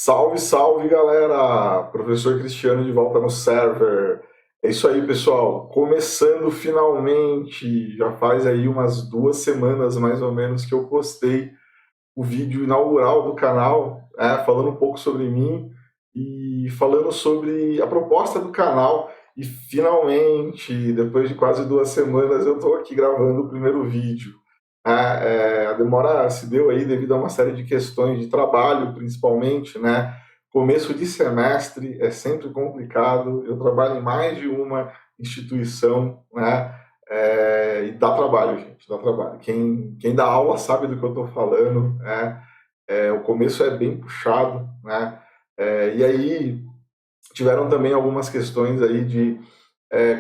Salve, salve, galera! Professor Cristiano de volta no server. É isso aí, pessoal. Começando finalmente. Já faz aí umas 2 semanas, mais ou menos, que eu postei o vídeo inaugural do canal, falando um pouco sobre mim e falando sobre a proposta do canal. E finalmente, depois de quase 2 semanas, eu estou aqui gravando o primeiro vídeo. A demora se deu aí devido a uma série de questões de trabalho, principalmente, né? Começo de semestre é sempre complicado. Eu trabalho em mais de uma instituição, né? E dá trabalho, gente, dá trabalho. Quem dá aula sabe do que eu estou falando, né? O começo é bem puxado, né? E aí tiveram também algumas questões aí de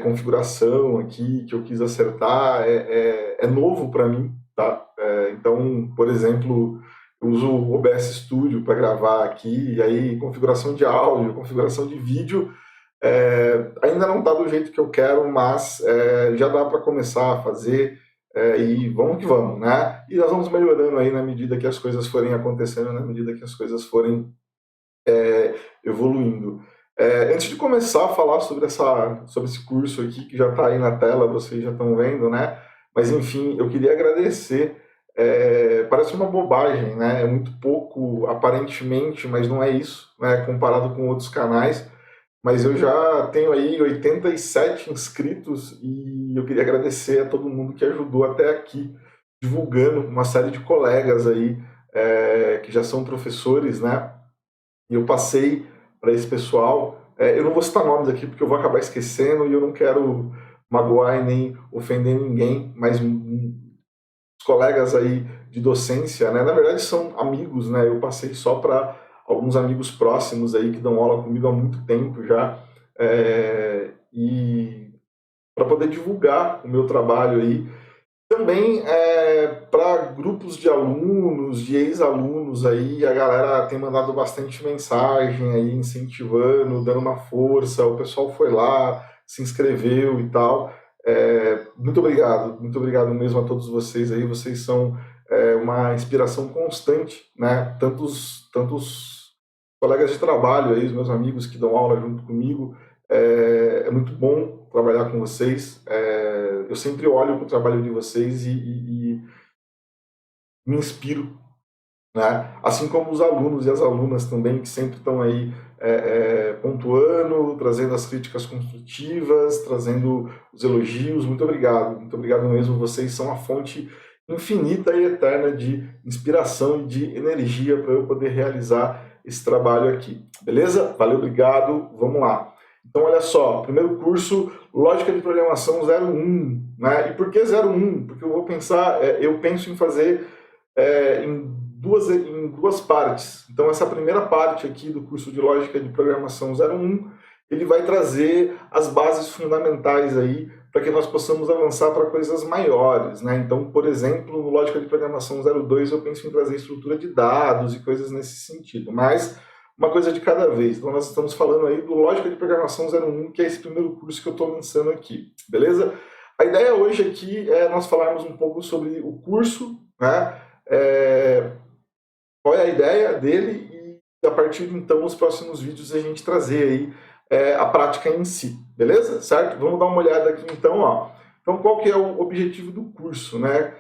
configuração aqui que eu quis acertar. É novo para mim, tá? Então, por exemplo, eu uso o OBS Studio para gravar aqui, e aí configuração de áudio, configuração de vídeo, ainda não está do jeito que eu quero, mas já dá para começar a fazer, e vamos que vamos, né? E nós vamos melhorando aí na medida que as coisas forem acontecendo, na medida que as coisas forem evoluindo. Antes de começar a falar sobre esse curso aqui, que já está aí na tela, vocês já estão vendo, né? Mas, enfim, eu queria agradecer. Parece uma bobagem, né? É muito pouco, aparentemente, mas não é isso, né? Comparado com outros canais. Mas eu já tenho aí 87 inscritos e eu queria agradecer a todo mundo que ajudou até aqui, divulgando uma série de colegas aí, que já são professores, né? E eu passei para esse pessoal. Eu não vou citar nomes aqui porque eu vou acabar esquecendo e eu não quero magoar e nem ofender ninguém, mas os colegas aí de docência, né, na verdade são amigos, né? Eu passei só para alguns amigos próximos aí que dão aula comigo há muito tempo já, e para poder divulgar o meu trabalho aí. Também para grupos de alunos, de ex-alunos aí, a galera tem mandado bastante mensagem aí, incentivando, dando uma força, o pessoal foi lá, se inscreveu e tal. Muito obrigado mesmo a todos vocês aí, vocês são uma inspiração constante, né? Tantos colegas de trabalho aí, os meus amigos que dão aula junto comigo, é muito bom trabalhar com vocês. Eu sempre olho para o trabalho de vocês e me inspiro, né? Assim como os alunos e as alunas também, que sempre estão aí pontuando, trazendo as críticas construtivas, trazendo os elogios. Muito obrigado mesmo. Vocês são a fonte infinita e eterna de inspiração e de energia para eu poder realizar esse trabalho aqui. Beleza? Valeu, obrigado. Vamos lá. Então, olha só, primeiro curso, Lógica de Programação 01, né? E por que 01? Porque eu penso em fazer em duas partes. Então, essa primeira parte aqui do curso de Lógica de Programação 01, ele vai trazer as bases fundamentais aí para que nós possamos avançar para coisas maiores, né? Então, por exemplo, no Lógica de Programação 02, eu penso em trazer estrutura de dados e coisas nesse sentido, mas uma coisa de cada vez. Então, nós estamos falando aí do Lógica de Programação 01, que é esse primeiro curso que eu estou lançando aqui, beleza? A ideia hoje aqui é nós falarmos um pouco sobre o curso, né? Qual é a ideia dele e, a partir de então, nos próximos vídeos, a gente trazer aí a prática em si, beleza? Certo? Vamos dar uma olhada aqui então, ó. Então, qual que é o objetivo do curso, né?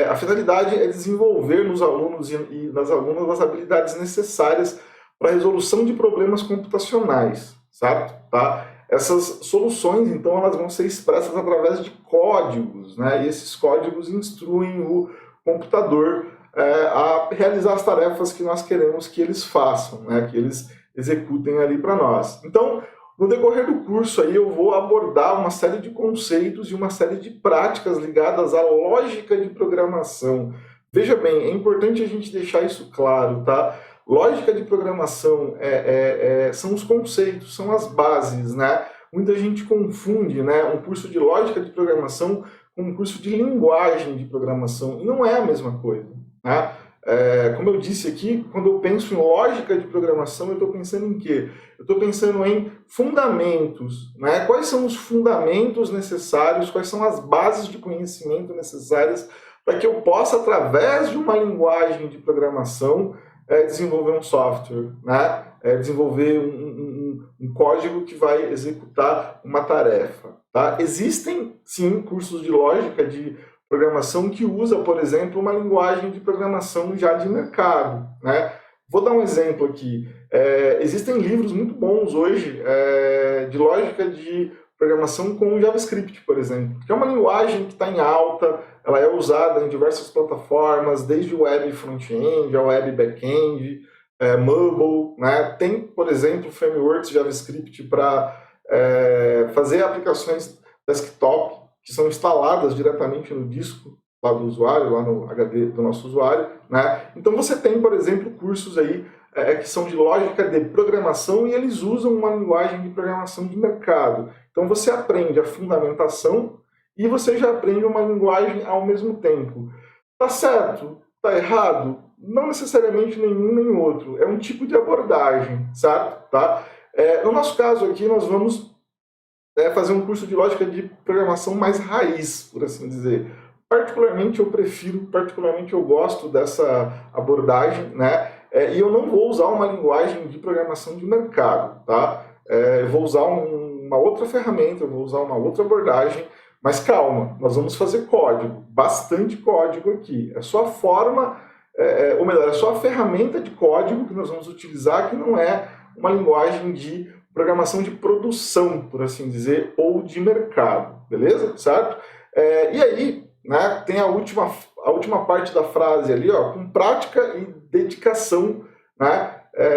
A finalidade é desenvolver nos alunos e nas alunas as habilidades necessárias para a resolução de problemas computacionais, certo? Tá? Essas soluções, então, elas vão ser expressas através de códigos, né? E esses códigos instruem o computador a realizar as tarefas que nós queremos que eles façam, né? Que eles executem ali para nós. Então, no decorrer do curso aí, eu vou abordar uma série de conceitos e uma série de práticas ligadas à lógica de programação. Veja bem, é importante a gente deixar isso claro, tá? Lógica de programação são os conceitos, são as bases, né? Muita gente confunde, né, um curso de lógica de programação com um curso de linguagem de programação, e não é a mesma coisa, né? Como eu disse aqui, quando eu penso em lógica de programação, eu estou pensando em quê? Eu estou pensando em fundamentos, né? Quais são os fundamentos necessários, quais são as bases de conhecimento necessárias para que eu possa, através de uma linguagem de programação, desenvolver um software, né? Desenvolver um código que vai executar uma tarefa. Tá? Existem, sim, cursos de lógica de programação que usa, por exemplo, uma linguagem de programação já de mercado. Né? Vou dar um exemplo aqui. Existem livros muito bons hoje de lógica de programação com JavaScript, por exemplo, que é uma linguagem que está em alta, ela é usada em diversas plataformas, desde o web front-end ao web back-end, mobile, né? Tem, por exemplo, frameworks JavaScript para fazer aplicações desktop que são instaladas diretamente no disco lá do usuário, lá no HD do nosso usuário, né? Então você tem, por exemplo, cursos aí que são de lógica de programação e eles usam uma linguagem de programação de mercado. Então você aprende a fundamentação e você já aprende uma linguagem ao mesmo tempo. Tá certo? Tá errado? Não necessariamente nenhum nem outro. É um tipo de abordagem, certo? Tá? No nosso caso aqui, nós vamos fazer um curso de lógica de programação mais raiz, por assim dizer. Particularmente eu gosto dessa abordagem, né? E eu não vou usar uma linguagem de programação de mercado, tá? Eu vou usar uma outra ferramenta, eu vou usar uma outra abordagem, mas calma, nós vamos fazer código, bastante código aqui. É só a forma, ou melhor, é só a ferramenta de código que nós vamos utilizar, que não é uma linguagem de programação de produção, por assim dizer, ou de mercado, beleza? Certo? E aí, né, tem a última parte da frase ali, ó, com prática e dedicação, né,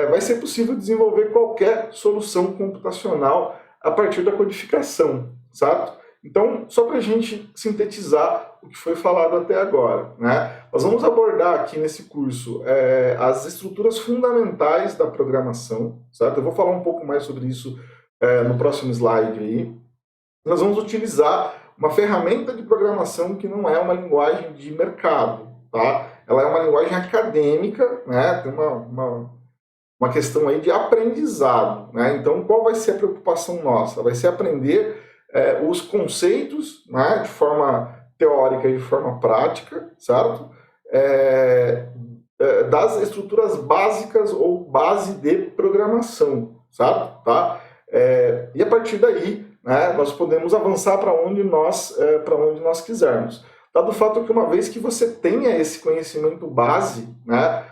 vai ser possível desenvolver qualquer solução computacional a partir da codificação, certo? Então, só para a gente sintetizar o que foi falado até agora, né, nós vamos abordar aqui nesse curso as estruturas fundamentais da programação, certo? Eu vou falar um pouco mais sobre isso no próximo slide aí. Nós vamos utilizar uma ferramenta de programação que não é uma linguagem de mercado, tá? Ela é uma linguagem acadêmica, né? Tem uma questão aí de aprendizado, né? Então, qual vai ser a preocupação nossa? Vai ser aprender os conceitos, né? De forma teórica e de forma prática, certo? Das estruturas básicas ou base de programação, certo? Tá? E a partir daí, né, nós podemos avançar para onde nós quisermos. Dado o fato que uma vez que você tenha esse conhecimento base, né,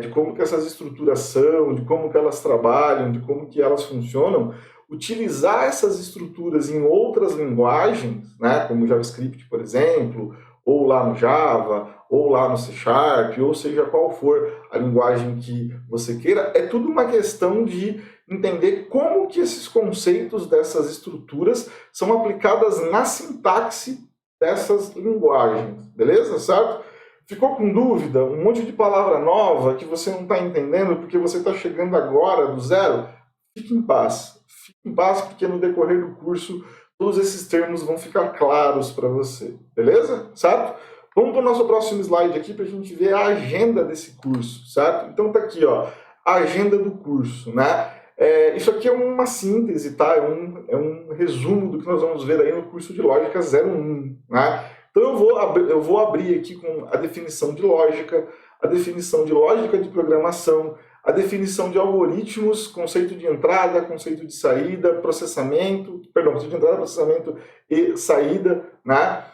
de como que essas estruturas são, de como que elas trabalham, de como que elas funcionam, utilizar essas estruturas em outras linguagens, né, como JavaScript, por exemplo, ou lá no Java, ou lá no C Sharp, ou seja qual for a linguagem que você queira, é tudo uma questão de entender como que esses conceitos dessas estruturas são aplicadas na sintaxe dessas linguagens, beleza? Certo? Ficou com dúvida? Um monte de palavra nova que você não está entendendo porque você está chegando agora do zero? Fique em paz. Fique em paz porque no decorrer do curso todos esses termos vão ficar claros para você, beleza? Certo? Vamos para o nosso próximo slide aqui para a gente ver a agenda desse curso, certo? Então tá aqui, ó, a agenda do curso, né? Isso aqui é uma síntese, tá? É um resumo do que nós vamos ver aí no curso de Lógica 01, né? Então eu vou abrir aqui com a definição de lógica, a definição de lógica de programação, a definição de algoritmos, conceito de entrada, conceito de saída, conceito de entrada, processamento e saída, né?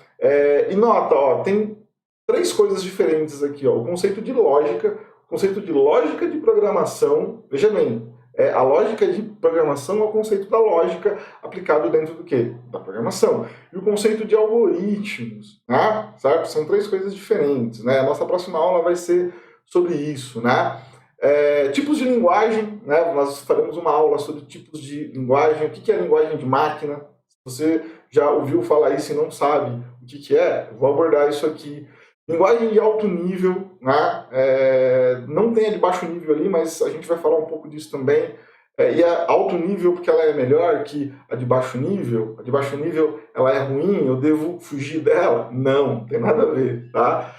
E nota, ó, tem 3 coisas diferentes aqui, ó. O conceito de lógica de programação, veja bem, a lógica de programação é o conceito da lógica aplicado dentro do quê? Da programação. E o conceito de algoritmos, né? Certo? São 3 coisas diferentes, né? A nossa próxima aula vai ser sobre isso, né? Tipos de linguagem, né? Nós faremos uma aula sobre tipos de linguagem, o que é linguagem de máquina. Se você já ouviu falar isso e não sabe o que é, eu vou abordar isso aqui. Linguagem de alto nível, né? Não tem a de baixo nível ali, mas a gente vai falar um pouco disso também. E a alto nível porque ela é melhor que a de baixo nível? A de baixo nível ela é ruim, eu devo fugir dela? Não, tem nada a ver, tá?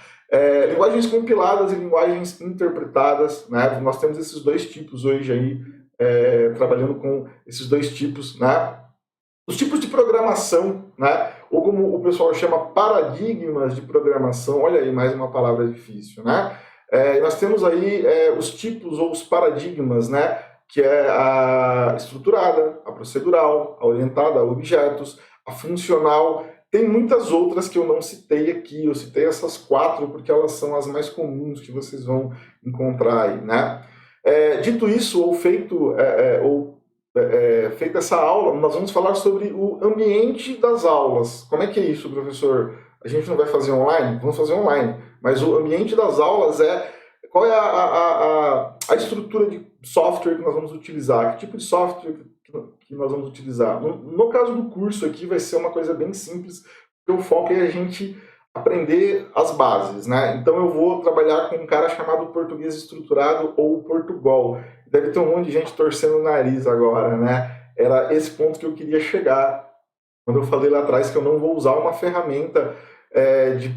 Linguagens compiladas e linguagens interpretadas, né? Nós temos esses 2 tipos hoje aí, trabalhando com esses 2 tipos, né? Os tipos de programação, né? Ou como o pessoal chama, paradigmas de programação. Olha aí, mais uma palavra difícil, né? Nós temos aí os tipos ou os paradigmas, né? Que é a estruturada, a procedural, a orientada a objetos, a funcional. Tem muitas outras que eu não citei aqui, eu citei essas 4 porque elas são as mais comuns que vocês vão encontrar aí, né? Dito isso, feita essa aula, nós vamos falar sobre o ambiente das aulas. Como é que é isso, professor? A gente não vai fazer online? Vamos fazer online. Mas o ambiente das aulas qual é a estrutura de software que nós vamos utilizar? Que tipo de software que nós vamos utilizar? No caso do curso aqui, vai ser uma coisa bem simples, porque o foco é a gente aprender as bases, né? Então eu vou trabalhar com um cara chamado português estruturado ou Portugal. Deve ter um monte de gente torcendo o nariz agora, né? Era esse ponto que eu queria chegar quando eu falei lá atrás que eu não vou usar uma ferramenta de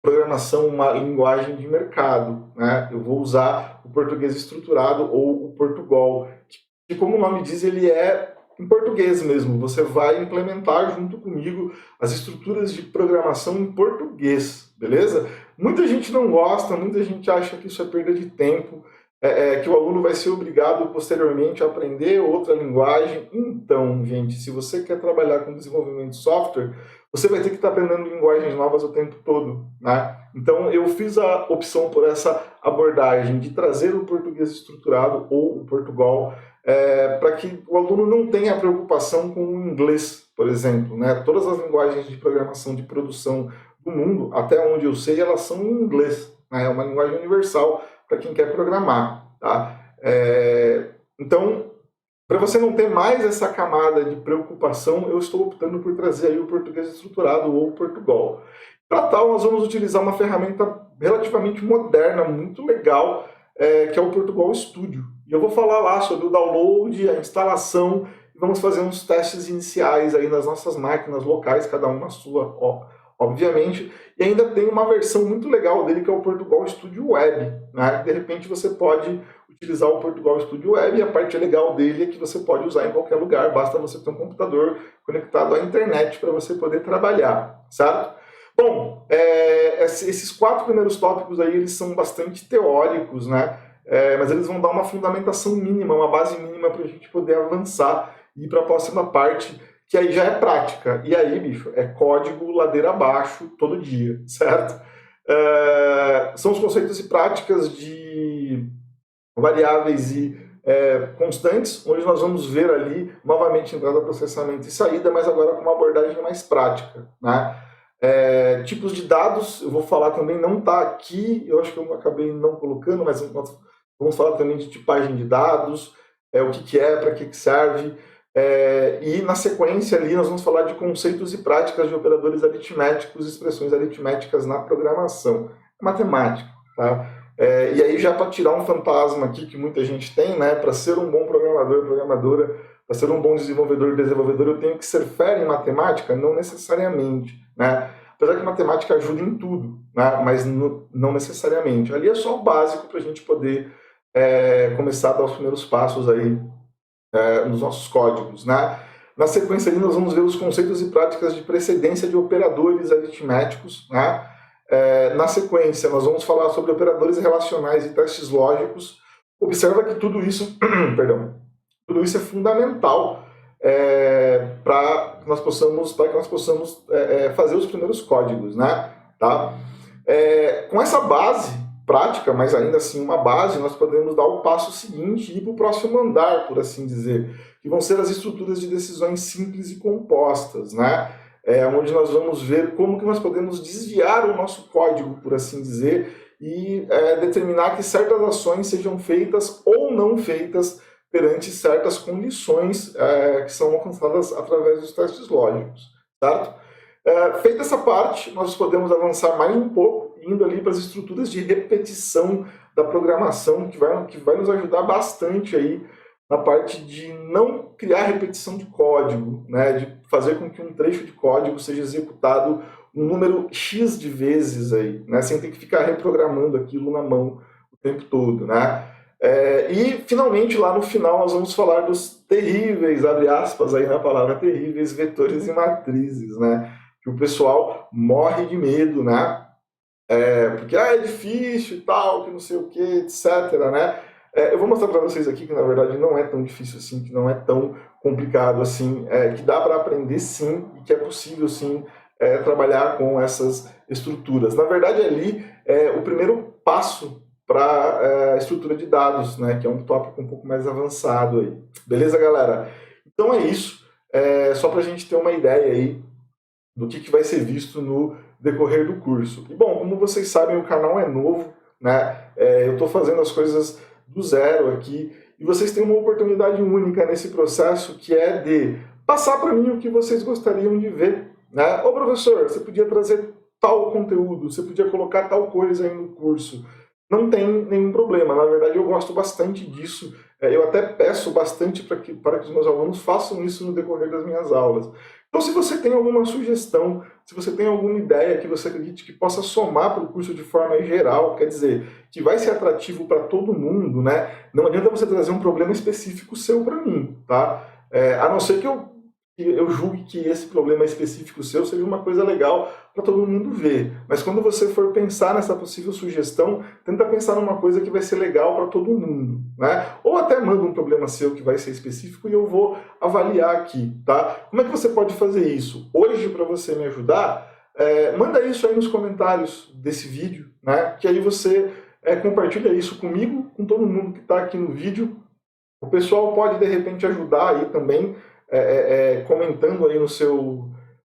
programação, uma linguagem de mercado, né? Eu vou usar o português estruturado ou o Portugal, que como o nome diz, ele é em português mesmo. Você vai implementar junto comigo as estruturas de programação em português, beleza? Muita gente não gosta, muita gente acha que isso é perda de tempo, que o aluno vai ser obrigado posteriormente a aprender outra linguagem. Então, gente, se você quer trabalhar com desenvolvimento de software, você vai ter que estar aprendendo linguagens novas o tempo todo, né? Então, eu fiz a opção por essa abordagem de trazer o português estruturado ou o Portugal para que o aluno não tenha preocupação com o inglês, por exemplo, né? Todas as linguagens de programação de produção do mundo, até onde eu sei, elas são em inglês, né? É uma linguagem universal para quem quer programar, tá? Então, para você não ter mais essa camada de preocupação, eu estou optando por trazer aí o português estruturado ou o Portugal. Para tal, nós vamos utilizar uma ferramenta relativamente moderna, muito legal, que é o Portugal Studio. E eu vou falar lá sobre o download, a instalação, e vamos fazer uns testes iniciais aí nas nossas máquinas locais, cada uma sua, obviamente. E ainda tem uma versão muito legal dele, que é o Portugal Studio Web, né? De repente você pode utilizar o Portugal Studio Web, e a parte legal dele é que você pode usar em qualquer lugar, basta você ter um computador conectado à internet para você poder trabalhar, certo? Bom, esses 4 primeiros tópicos aí, eles são bastante teóricos, né? Mas eles vão dar uma fundamentação mínima, uma base mínima para a gente poder avançar e ir para a próxima parte, que aí já é prática. E aí, bicho, é código ladeira abaixo todo dia, certo? São os conceitos e práticas de variáveis e constantes, onde nós vamos ver ali, novamente, entrada, processamento e saída, mas agora com uma abordagem mais prática, né? Tipos de dados, eu vou falar também, não está aqui, eu acho que eu acabei não colocando, mas vamos falar também de tipagem de dados, o que é, para que serve, e na sequência ali nós vamos falar de conceitos e práticas de operadores aritméticos, expressões aritméticas na programação, matemática, tá? E aí já para tirar um fantasma aqui que muita gente tem, né, para ser um bom programador, programadora, para ser um bom desenvolvedor, desenvolvedor, eu tenho que ser fera em matemática? Não necessariamente, né? Apesar que matemática ajuda em tudo, né? Mas não necessariamente. Ali é só o básico para a gente poder começar a dar os primeiros passos aí nos nossos códigos, né? Na sequência ali nós vamos ver os conceitos e práticas de precedência de operadores aritméticos, né? Na sequência nós vamos falar sobre operadores relacionais e testes lógicos. Observa que tudo isso, perdão, tudo isso é fundamental para que nós possamos fazer os primeiros códigos, né? Tá? Com essa base prática, mas ainda assim uma base, nós podemos dar o passo seguinte e ir para o próximo andar, por assim dizer, que vão ser as estruturas de decisões simples e compostas, né? Onde nós vamos ver como que nós podemos desviar o nosso código, por assim dizer, e determinar que certas ações sejam feitas ou não feitas perante certas condições que são alcançadas através dos testes lógicos, certo? Feita essa parte, nós podemos avançar mais um pouco, indo ali para as estruturas de repetição da programação, que vai nos ajudar bastante aí na parte de não criar repetição de código, né? De fazer com que um trecho de código seja executado um número X de vezes aí, né? Sem ter que ficar reprogramando aquilo na mão o tempo todo, né? E, finalmente, lá no final, nós vamos falar dos terríveis, abre aspas aí na palavra terríveis, vetores e matrizes, né? Que o pessoal morre de medo, né? porque é difícil e tal, que não sei o que, etc, né? Eu vou mostrar para vocês aqui que na verdade não é tão difícil assim, que não é tão complicado assim, que dá para aprender sim e que é possível sim trabalhar com essas estruturas. Na verdade ali o primeiro passo para a estrutura de dados, né, que é um tópico um pouco mais avançado aí. Beleza, galera? Então é isso, só para a gente ter uma ideia aí do que vai ser visto no decorrer do curso. E bom, como vocês sabem, o canal é novo, né? Eu estou fazendo as coisas do zero aqui e vocês têm uma oportunidade única nesse processo, que é de passar para mim o que vocês gostariam de ver, né? Ô professor, você podia trazer tal conteúdo, você podia colocar tal coisa aí no curso. Não tem nenhum problema, na verdade eu gosto bastante disso, eu até peço bastante para que os meus alunos façam isso no decorrer das minhas aulas. Então, se você tem alguma sugestão, se você tem alguma ideia que você acredite que possa somar para o curso de forma geral, quer dizer, que vai ser atrativo para todo mundo, né? Não adianta você trazer um problema específico seu para mim, tá? A não ser que eu julgue que esse problema específico seu seja uma coisa legal para todo mundo ver. Mas quando você for pensar nessa possível sugestão, tenta pensar numa coisa que vai ser legal para todo mundo, né? Ou até manda um problema seu que vai ser específico e eu vou avaliar aqui, tá? Como é que você pode fazer isso? Hoje, para você me ajudar, manda isso aí nos comentários desse vídeo, né? Que aí você compartilha isso comigo, com todo mundo que está aqui no vídeo. O pessoal pode, de repente, ajudar aí também, comentando aí no seu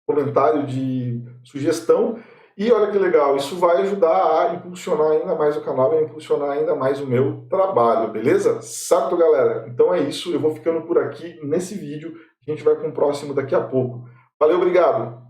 comentário de sugestão. E olha que legal, isso vai ajudar a impulsionar ainda mais o canal e a impulsionar ainda mais o meu trabalho, beleza? Certo, galera? Então é isso, eu vou ficando por aqui nesse vídeo. A gente vai para um próximo daqui a pouco. Valeu, obrigado!